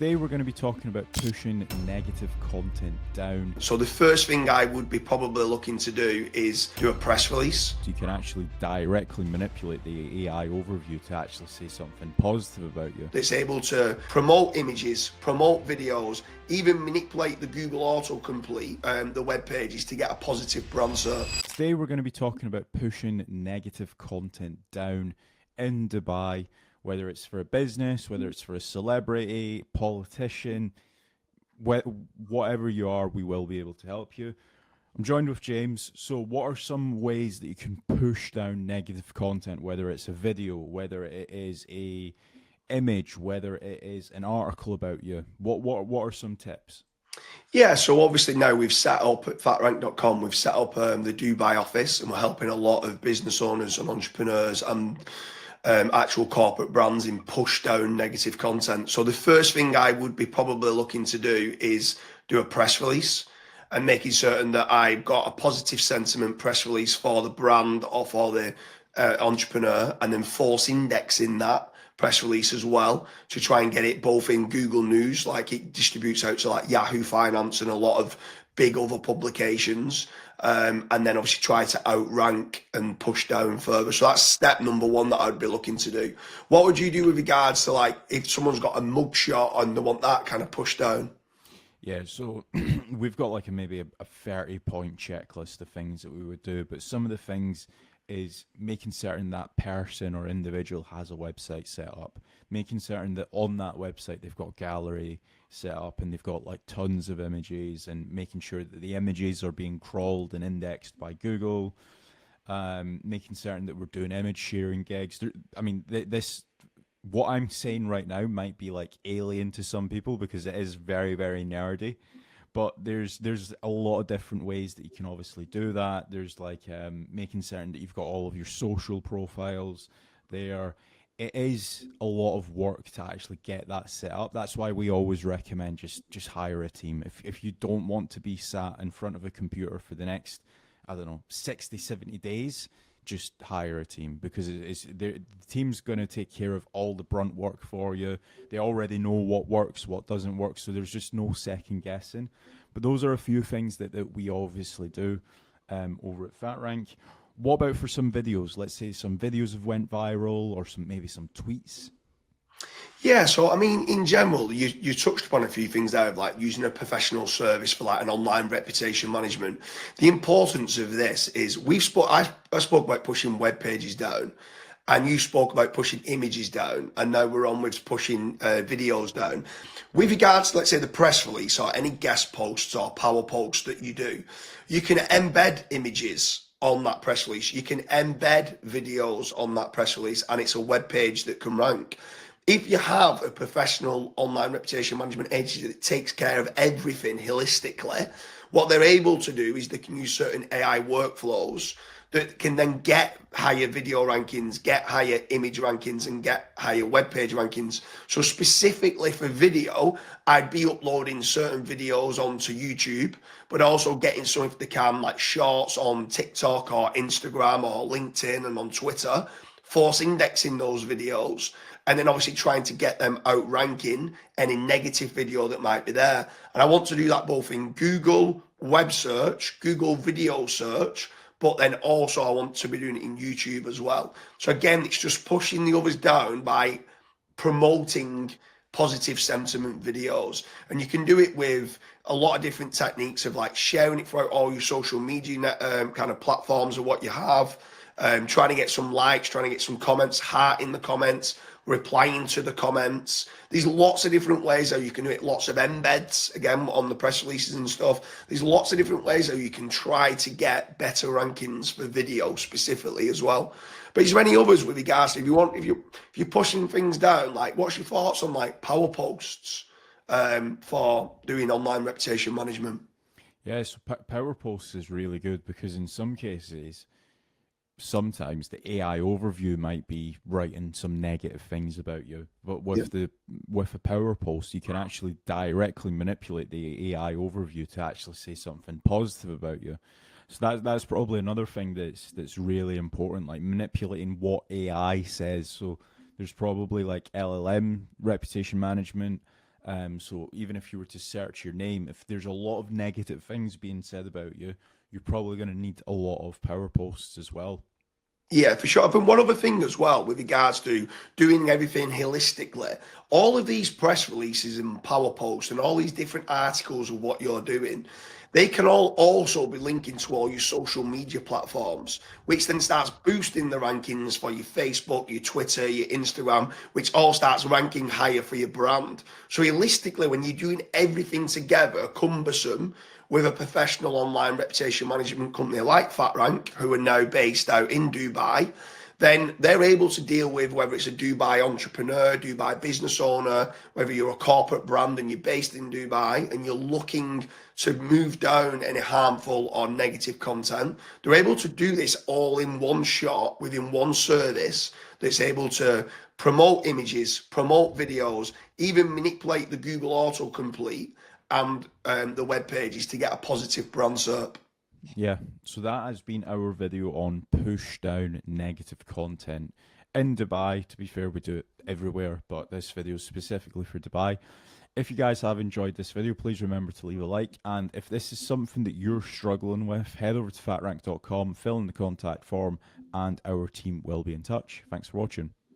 Today we're going to be talking about pushing negative content down. So the first thing I would be probably looking to do is do a press release. So you can actually directly manipulate the AI overview to actually say something positive about you. That's able to promote images, promote videos, even manipulate the Google autocomplete, the web pages to get a positive brand search. Today we're going to be talking about pushing negative content down in Dubai, whether it's for a business, whether it's for a celebrity, politician, whatever you are, we will be able to help you. I'm joined with James. So what are some ways that you can push down negative content, whether it's a video, whether it is a image, whether it is an article about you? What are some tips? Yeah, so obviously now we've set up at FatRank.com, we've set up the Dubai office, and we're helping a lot of business owners and entrepreneurs and actual corporate brands in push down negative content. So the first thing I would be probably looking to do is do a press release and making certain that I've got a positive sentiment press release for the brand or for the entrepreneur, and then force indexing that press release as well to try and get it both in Google News, like it distributes out to like Yahoo Finance and a lot of big other publications, and then obviously try to outrank and push down further. So that's step number one that I'd be looking to do. What would you do with regards to like if someone's got a mugshot and they want that kind of push down? Yeah, so we've got like maybe a 30-point checklist of things that we would do, but some of the things is making certain that person or individual has a website set up, making certain that on that website they've got gallery set up and they've got like tons of images, and making sure that the images are being crawled and indexed by Google, making certain that we're doing image sharing gigs. This what I'm saying right now might be like alien to some people because it is very, very nerdy. But there's a lot of different ways that you can obviously do that. There's like making certain that you've got all of your social profiles there. It is a lot of work to actually get that set up. That's why we always recommend just hire a team. If you don't want to be sat in front of a computer for the next, I don't know, 60, 70 days, just hire a team, because the team's going to take care of all the brunt work for you. They already know what works, what doesn't work, so there's just no second guessing. But those are a few things that we obviously do over at FatRank. What about for some videos? Let's say some videos have went viral, or maybe some tweets. Yeah, so I mean, in general, you touched upon a few things there of like using a professional service for like an online reputation management. The importance of this is I spoke about pushing web pages down, and you spoke about pushing images down, and now we're on with pushing videos down. With regards to, let's say, the press release or any guest posts or power posts that you do, you can embed images on that press release. You can embed videos on that press release, and it's a web page that can rank. If you have a professional online reputation management agency that takes care of everything holistically, what they're able to do is they can use certain AI workflows that can then get higher video rankings, get higher image rankings, and get higher web page rankings. So specifically for video, I'd be uploading certain videos onto YouTube, but also getting some, if they can, like shorts on TikTok or Instagram or LinkedIn and on Twitter, force indexing those videos, and then obviously trying to get them outranking any negative video that might be there. And I want to do that both in Google web search, Google video search, but then also I want to be doing it in YouTube as well. So again, it's just pushing the others down by promoting positive sentiment videos. And you can do it with a lot of different techniques of like sharing it throughout all your social media kind of platforms of what you have, trying to get some likes, trying to get some comments, heart in the comments, replying to the comments. There's lots of different ways how you can do it, lots of embeds, again, on the press releases and stuff. There's lots of different ways how you can try to get better rankings for video specifically as well. But is there any others with regards to if you're pushing things down, like what's your thoughts on like power posts for doing online reputation management? Yeah, so power posts is really good because in some cases, sometimes the AI overview might be writing some negative things about you, but with a power post, you can actually directly manipulate the AI overview to actually say something positive about you. So that's probably another thing that's really important, like manipulating what AI says. So there's probably like LLM reputation management, So even if you were to search your name, if there's a lot of negative things being said about you, you're probably going to need a lot of power posts as well. Yeah, for sure. And one other thing as well, with regards to doing everything holistically, all of these press releases and power posts and all these different articles of what you're doing, they can all also be linking to all your social media platforms, which then starts boosting the rankings for your Facebook, your Twitter, your Instagram, which all starts ranking higher for your brand. So realistically, when you're doing everything together, cumbersome, with a professional online reputation management company like FatRank, who are now based out in Dubai, then they're able to deal with whether it's a Dubai entrepreneur, Dubai business owner, whether you're a corporate brand and you're based in Dubai and you're looking to move down any harmful or negative content. They're able to do this all in one shot within one service that's able to promote images, promote videos, even manipulate the Google autocomplete and the web pages to get a positive brand SERP. Yeah, so that has been our video on push down negative content in Dubai. To be fair, we do it everywhere, but this video is specifically for Dubai. If you guys have enjoyed this video, please remember to leave a like. And if this is something that you're struggling with, head over to fatrank.com, fill in the contact form, and our team will be in touch. Thanks for watching.